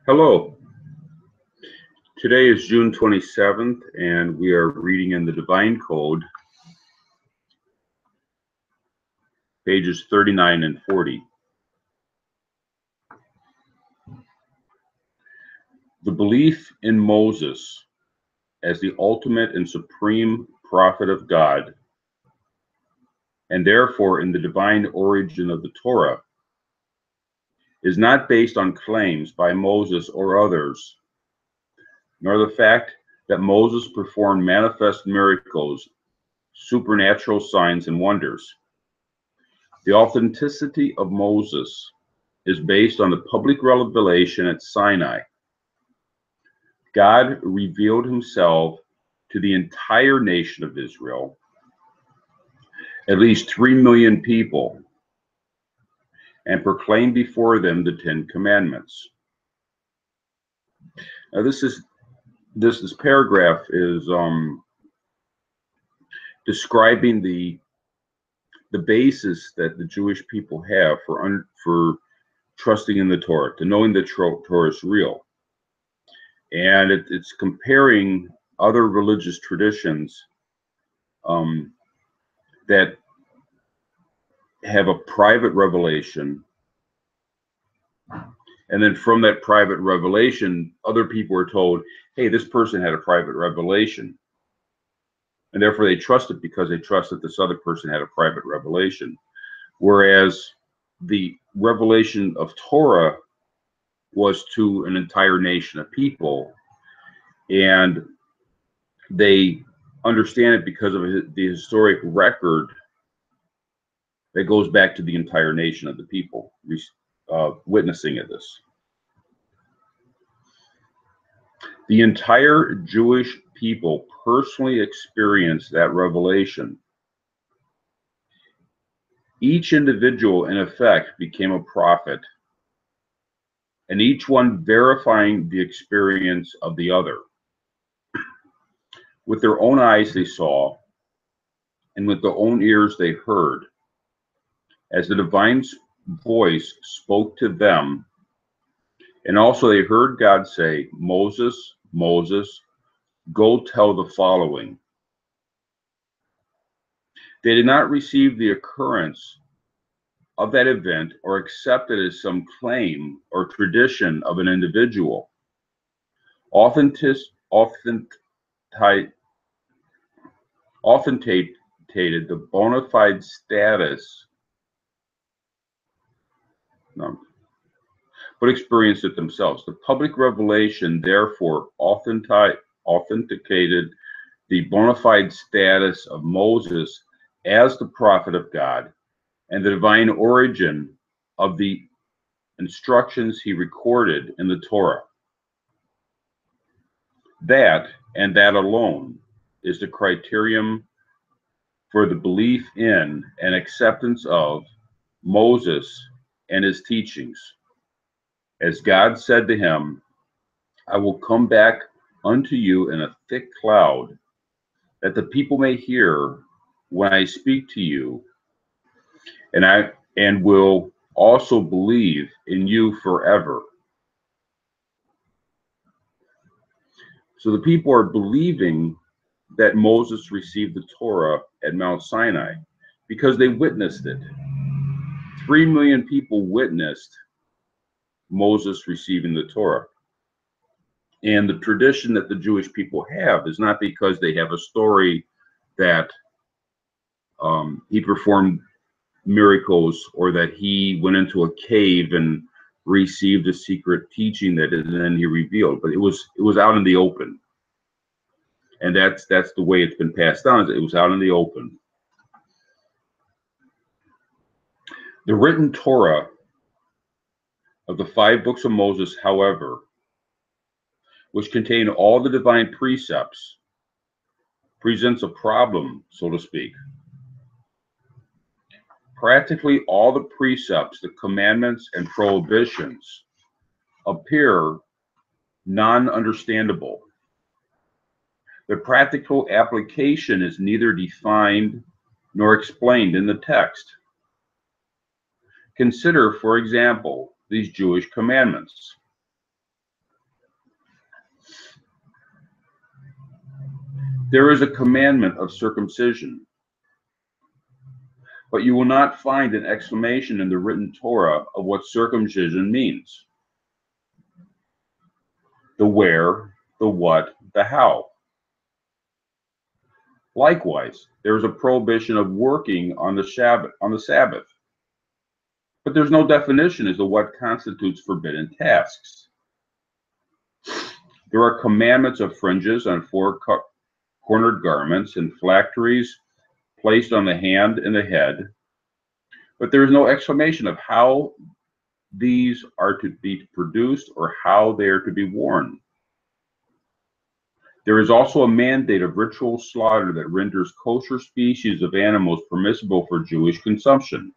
Hello. Today is June 27th, and we are reading in the Divine Code, pages 39 and 40. The belief in Moses as the ultimate and supreme prophet of God, and therefore in the divine origin of the Torah, is not based on claims by Moses or others, nor the fact that Moses performed manifest miracles, supernatural signs, and wonders. The authenticity of Moses is based on the public revelation at Sinai. God revealed himself to the entire nation of Israel, at least 3 million people, and proclaimed before them the 10 Commandments. Now, this paragraph is describing the basis that the Jewish people have for trusting in the Torah, to knowing that Torah is real. And it's comparing other religious traditions that have a private revelation, and then from that private revelation, other people are told, hey, this person had a private revelation. And therefore they trust it because they trust that this other person had a private revelation. Whereas the revelation of Torah was to an entire nation of people, and they understand it because of the historic record that goes back to the entire nation of the people witnessing of this. The entire Jewish people personally experienced that revelation. Each individual, in effect, became a prophet, and each one verifying the experience of the other. With their own eyes they saw, and with their own ears they heard, as the divine voice spoke to them. And also they heard God say, Moses, Moses, go tell the following. They did not receive the occurrence of that event or accept it as some claim or tradition of an individual. Authenticated the bona fide status, but experienced it themselves. The public revelation, therefore, authenticated the bona fide status of Moses as the prophet of God and the divine origin of the instructions he recorded in the Torah. That, and that alone, is the criterion for the belief in and acceptance of Moses and his teachings. As God said to him, I will come back unto you in a thick cloud, that the people may hear when I speak to you, and will also believe in you forever. So the people are believing that Moses received the Torah at Mount Sinai because they witnessed it. 3 million people witnessed Moses receiving the Torah. And the tradition that the Jewish people have is not because they have a story that he performed miracles or that he went into a cave and received a secret teaching that then he revealed, but it was out in the open. And that's the way it's been passed down. It was out in the open. The written Torah of the 5 books of Moses, however, which contain all the divine precepts, presents a problem, so to speak. Practically all the precepts, the commandments, and prohibitions appear non-understandable. The practical application is neither defined nor explained in the text. Consider, for example, these Jewish commandments. There is a commandment of circumcision, but you will not find an exclamation in the written Torah of what circumcision means. The where, the what, the how. Likewise, there is a prohibition of working on the Sabbath, but there's no definition as to what constitutes forbidden tasks. There are commandments of fringes on four-cornered garments and phylacteries placed on the hand and the head, but there is no explanation of how these are to be produced or how they are to be worn. There is also a mandate of ritual slaughter that renders kosher species of animals permissible for Jewish consumption.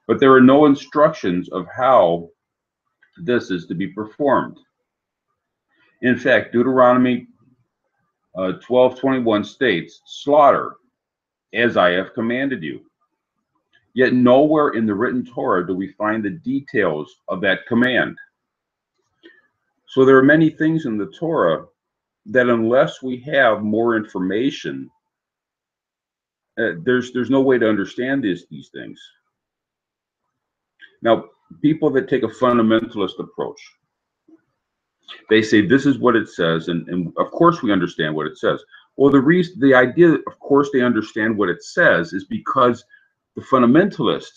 But there are no instructions of how this is to be performed. In fact, Deuteronomy 12:21 states, "Slaughter, as I have commanded you." Yet nowhere in the written Torah do we find the details of that command. So there are many things in the Torah that unless we have more information, there's no way to understand these things. Now, people that take a fundamentalist approach, they say this is what it says, and of course we understand what it says. Well, the idea, of course, they understand what it says is because the fundamentalist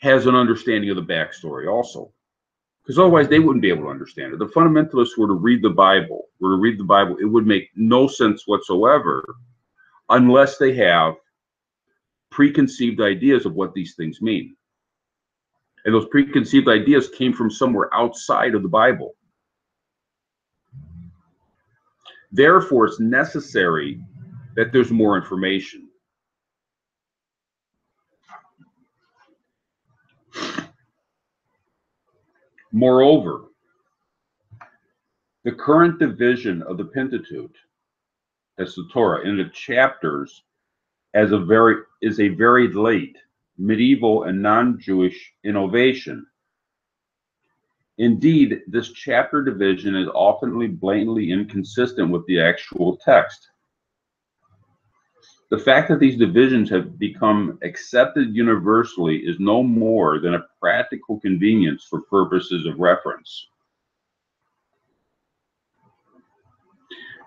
has an understanding of the backstory also, because otherwise they wouldn't be able to understand it. The fundamentalists were to read the Bible, it would make no sense whatsoever unless they have preconceived ideas of what these things mean. And those preconceived ideas came from somewhere outside of the Bible. Therefore, it's necessary that there's more information. Moreover, the current division of the Pentateuch, that's the Torah, into chapters is a very late medieval and non-Jewish innovation. Indeed, this chapter division is often blatantly inconsistent with the actual text. The fact that these divisions have become accepted universally is no more than a practical convenience for purposes of reference.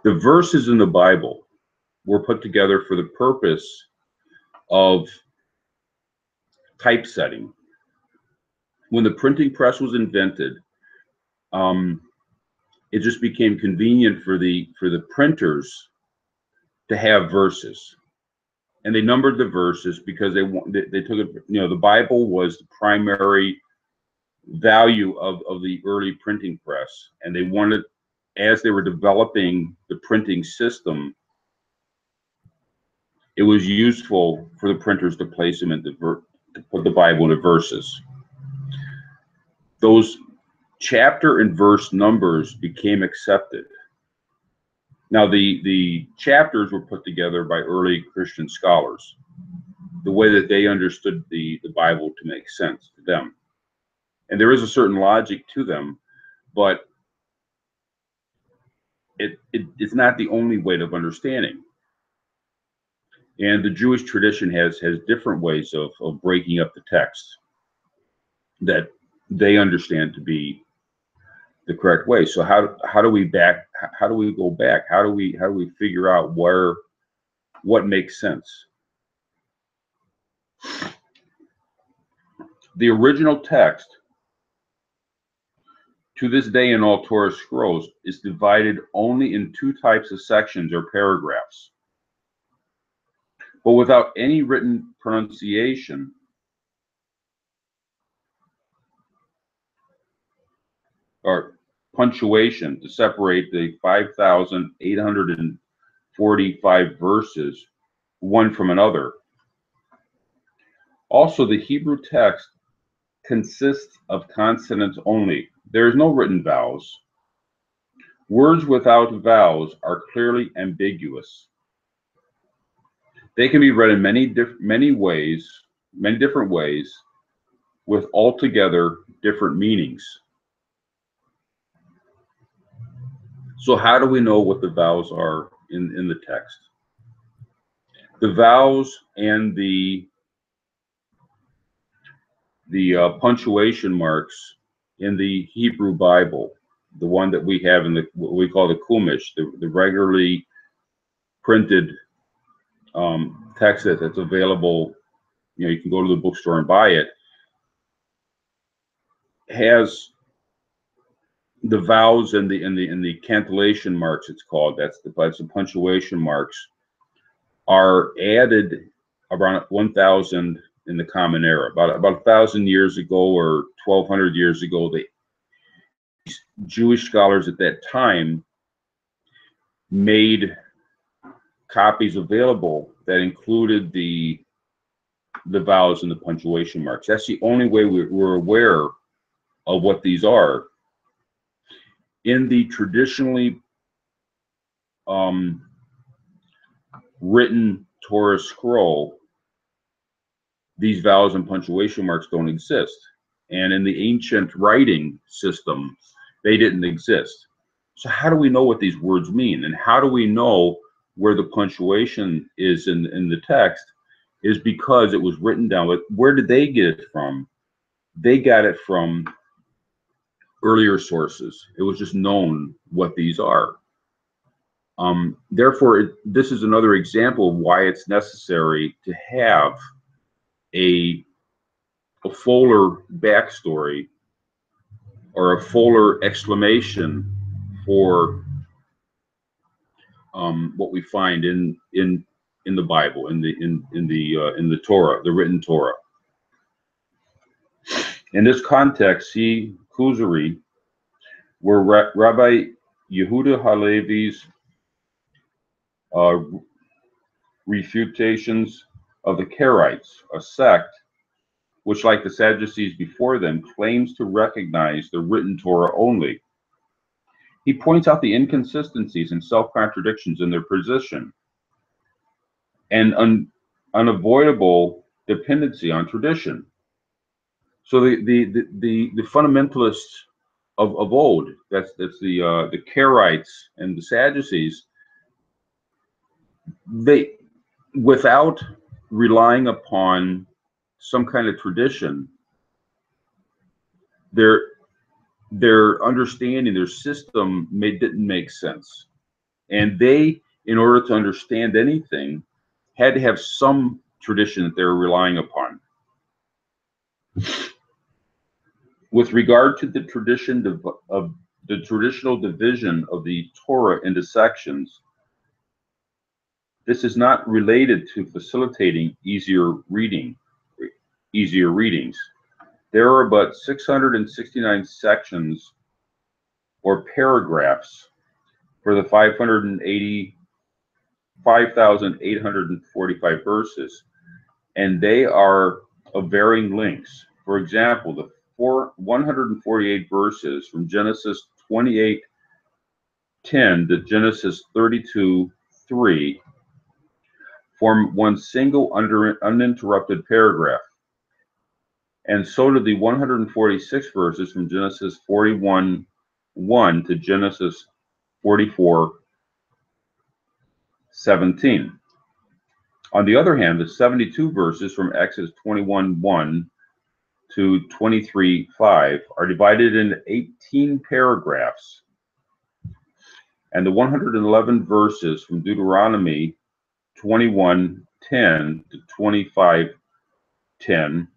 The verses in the Bible were put together for the purpose of typesetting. When the printing press was invented, it just became convenient for the printers to have verses, and they numbered the verses because they took it. You know, the Bible was the primary value of the early printing press, and they wanted, as they were developing the printing system, it was useful for the printers to place them into to put the Bible into verses. Those chapter and verse numbers became accepted. Now, the chapters were put together by early Christian scholars, the way that they understood the Bible to make sense to them. And there is a certain logic to them, but it's not the only way of understanding. And the Jewish tradition has different ways of breaking up the text that they understand to be the correct way. So how do we go back? How do we figure out what makes sense? The original text, to this day in all Torah scrolls, is divided only in two types of sections or paragraphs, but without any written pronunciation or punctuation to separate the 5,845 verses one from another. Also, the Hebrew text consists of consonants only. There is no written vowels. Words without vowels are clearly ambiguous. They can be read in many different ways, with altogether different meanings. So how do we know what the vowels are in the text? The vowels and the punctuation marks in the Hebrew Bible, the one that we have in the what we call the Chumash, the regularly printed text that's available. You know, you can go to the bookstore and buy it. Has the vowels and the cantillation marks, it's called. That's the punctuation marks are added around 1000 in the Common Era. About 1,000 years ago or 1,200 years ago, the Jewish scholars at that time made copies available that included the vowels and the punctuation marks. That's the only way we're aware of what these are. In the traditionally written Torah scroll, these vowels and punctuation marks don't exist. And in the ancient writing system, they didn't exist. So how do we know what these words mean? And how do we know where the punctuation is in the text? Is because it was written down. But where did they get it from? They got it from earlier sources. It was just known what these are. Therefore, this is another example of why it's necessary to have a fuller backstory or a fuller explanation for what we find in the Bible, in the Torah, the written Torah. In this context, see Kuzari, where Rabbi Yehuda Halevi's refutations of the Karaites, a sect which, like the Sadducees before them, claims to recognize the written Torah only. He points out the inconsistencies and self-contradictions in their position and unavoidable dependency on tradition. So the fundamentalists of old, that's the Karaites and the Sadducees, they, without relying upon some kind of tradition, their understanding, their system didn't make sense. And they, in order to understand anything, had to have some tradition that they were relying upon. With regard to the tradition of the traditional division of the Torah into sections, this is not related to facilitating easier readings. There are but 669 sections or paragraphs for the 5,845 verses, and they are of varying lengths. For example, the 148 verses from Genesis 28:10 to Genesis 32:3 form one single uninterrupted paragraph. And so do the 146 verses from Genesis 41:1 to Genesis 44:17. On the other hand, the 72 verses from Exodus 21:1 to 23:5 are divided into 18 paragraphs. And the 111 verses from Deuteronomy 21:10 to 25:10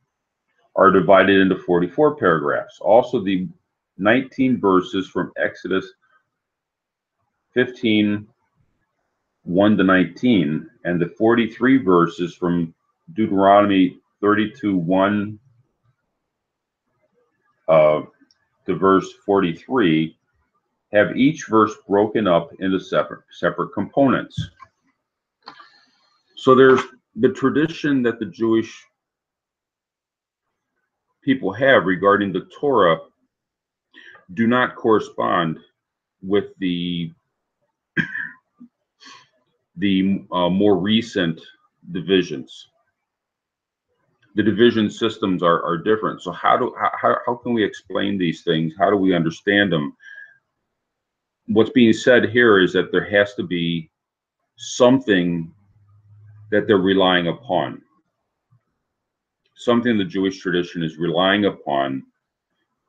are divided into 44 paragraphs. Also, the 19 verses from Exodus 15:1 to 19 and the 43 verses from Deuteronomy 32:1 to verse 43 have each verse broken up into separate components. So there's the tradition that the Jewish people have regarding the Torah do not correspond with the more recent divisions. The division systems are different. So how can we explain these things? How do we understand them? what's being said here is that there has to be something that they're relying upon, something the Jewish tradition is relying upon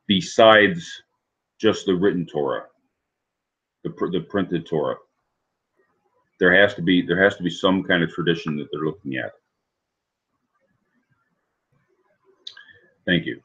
besides just the written Torah, the printed Torah. There has to be some kind of tradition that they're looking at. Thank you.